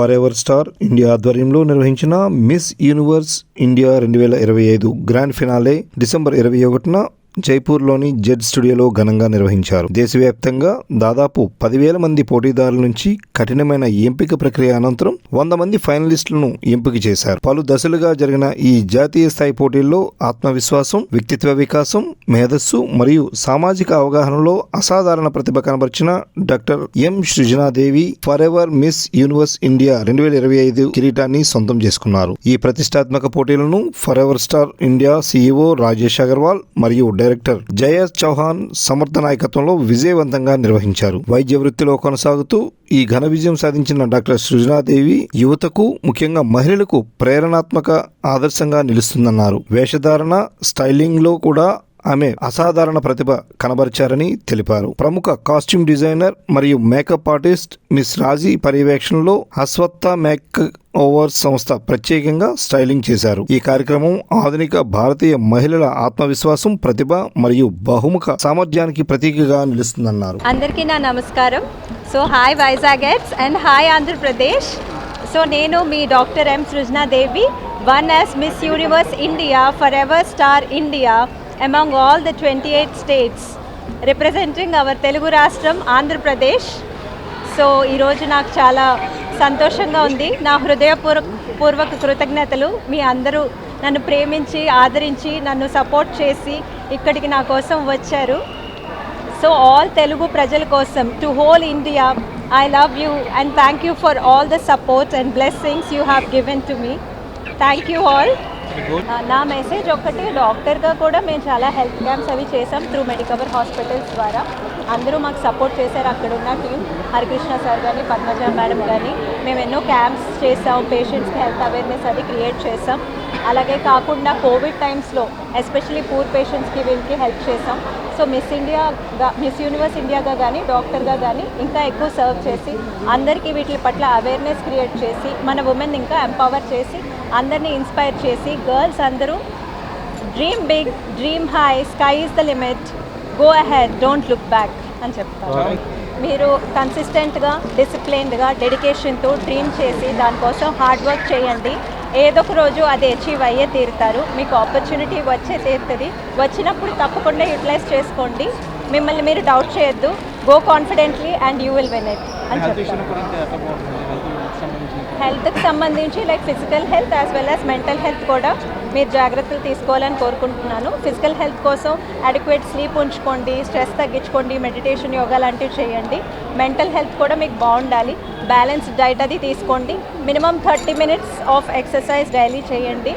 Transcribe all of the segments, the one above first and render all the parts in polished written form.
Forever Star India ఆధ్వర్యంలో నిర్వహించిన Miss Universe India 2025 grand finale December 21న జైపూర్లోని జెడ్ స్టూడియోలో ఘనంగా నిర్వహించారు. దేశవ్యాప్తంగా దాదాపు 10,000 మంది పోటీదారుల నుంచి కఠినమైన ఎంపిక ప్రక్రియ అనంతరం 100 మంది ఫైనలిస్టులను ఎంపిక చేశారు. పలు దశలుగా జరిగిన ఈ జాతీయ స్థాయి పోటీల్లో ఆత్మవిశ్వాసం, వ్యక్తిత్వ వికాసం, మేధస్సు మరియు సామాజిక అవగాహనలో అసాధారణ ప్రతిభ కనబరిచిన doctor M Srujanadevi Forever Miss Universe India 2025 కిరీటాన్ని సొంతం చేసుకున్నారు. ఈ ప్రతిష్టాత్మక పోటీలను Forever Star India CEO Rajesh Agarwal మరియు డైరెక్టర్ జయేష్ చౌహాన్ సమర్థ నాయకత్వంలో విజయవంతంగా నిర్వహించారు. వైద్య వృత్తిలో కొనసాగుతూ ఈ ఘన విజయం సాధించిన డాక్టర్ సృజనాదేవి యువతకు, ముఖ్యంగా మహిళలకు ప్రేరణాత్మక ఆదర్శంగా నిలుస్తుందన్నారు. వేషధారణ, స్టైలింగ్ లో కూడా ఆమె అసాధారణ ప్రతిభ కనబరిచారని తెలిపారు. ప్రముఖ కాస్ట్యూమ్ డిజైనర్ మరియు మేకప్ ఆర్టిస్ట్ మిస్ రాజీ పర్యవేక్షణలో అశ్వత్థ మేక్ ఓవర్ సంస్థ ప్రత్యేకంగా స్టైలింగ్ చేశారు. ఈ కార్యక్రమం ఆధునిక భారతీయ మహిళల ఆత్మవిశ్వాసం, ప్రతిభ మరియు బహుముఖ సామర్థ్యానికి ప్రతీకగా నిలుస్తుందన్నారు. అందరికీ నా నమస్కారం. So hi Vizagites and hi Andhra Pradesh. So నేను మీ doctor M Srujanadevi, one as Miss Universe India Forever Star India among all the 28 states representing our Telugu రాష్ట్రం ఆంధ్రప్రదేశ్. సో ఈరోజు నాకు చాలా సంతోషంగా ఉంది. నా హృదయపూర్వక కృతజ్ఞతలు. మీ అందరూ నన్ను ప్రేమించి, ఆదరించి, నన్ను సపోర్ట్ చేసి ఇక్కడికి నా కోసం వచ్చారు. సో ఆల్ తెలుగు ప్రజల కోసం, to whole India, I love you and thank you for all the support and blessings you have given to me. Thank you all. నా మెసేజ్ ఒక్కటి, డాక్టర్గా కూడా మేము చాలా హెల్త్ క్యాంప్స్ అవి చేసాం త్రూ మెడికవర్ హాస్పిటల్స్ ద్వారా. అందరూ మాకు సపోర్ట్ చేశారు. అక్కడ ఉన్న టీం, హరికృష్ణ సార్ కానీ, పద్మజ మేడం కానీ, మేము ఎన్నో క్యాంప్స్ చేసాం. పేషెంట్స్కి హెల్త్ అవేర్నెస్ అది క్రియేట్ చేసాం. అలాగే కాకుండా కోవిడ్ టైమ్స్లో ఎస్పెషలీ పూర్ పేషెంట్స్కి వీళ్ళకి హెల్ప్ చేసాం. సో మిస్ యూనివర్స్ ఇండియాగా కానీ, డాక్టర్గా కానీ ఇంకా ఎక్కువ సర్వ్ చేసి అందరికీ వీటి పట్ల అవేర్నెస్ క్రియేట్ చేసి మన ఉమెన్ ఇంకా ఎంపవర్ చేసి అందరినీ ఇన్స్పైర్ చేసి, గర్ల్స్ అందరూ dream big, dream high, sky is the limit, go ahead, don't look back అని చెప్తారు. మీరు కన్సిస్టెంట్గా, డిసిప్లైన్డ్గా, డెడికేషన్తో డ్రీమ్ చేసి దానికోసం హార్డ్ వర్క్ చేయండి. ఏదో ఒక రోజు అది అచీవ్ అయ్యే తీరుతారు. మీకు ఆపర్చునిటీ వచ్చే తీరుతుంది. వచ్చినప్పుడు తప్పకుండా యూటిలైజ్ చేసుకోండి. మిమ్మల్ని మీరు డౌట్ చేయొద్దు. Go confidently and you will win it అని చెప్తాను. హెల్త్కి సంబంధించి like physical health as well as mental health కూడా మీరు జాగ్రత్తలు తీసుకోవాలని కోరుకుంటున్నాను. ఫిజికల్ హెల్త్ కోసం అడిక్వేట్ స్లీప్ ఉంచుకోండి, స్ట్రెస్ తగ్గించుకోండి, మెడిటేషన్, యోగా లాంటివి చేయండి. మెంటల్ హెల్త్ కూడా మీకు బాగుండాలి. బ్యాలెన్స్డ్ డైట్ అది తీసుకోండి. Minimum 30 minutes of exercise daily చేయండి.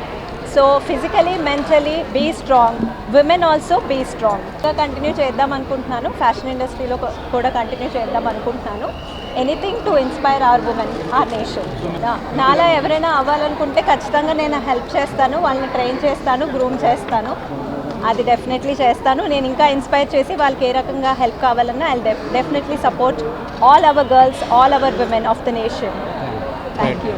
So physically, mentally be strong. Women also be strong. ఇంకా కంటిన్యూ చేద్దాం అనుకుంటున్నాను. ఫ్యాషన్ ఇండస్ట్రీలో కూడా కంటిన్యూ చేద్దాం అనుకుంటున్నాను. Anything to inspire our women, our nation. నాలా ఎవరైనా అవ్వాలనుకుంటే ఖచ్చితంగా నేను హెల్ప్ చేస్తాను. వాళ్ళని ట్రైన్ చేస్తాను, గ్రూమ్ చేస్తాను. అది డెఫినెట్లీ చేస్తాను. నేను ఇంకా ఇన్స్పైర్ చేసి వాళ్ళకి ఏ రకంగా హెల్ప్ కావాలన్నా I definitely support all our girls, all our women of the nation. Thank you.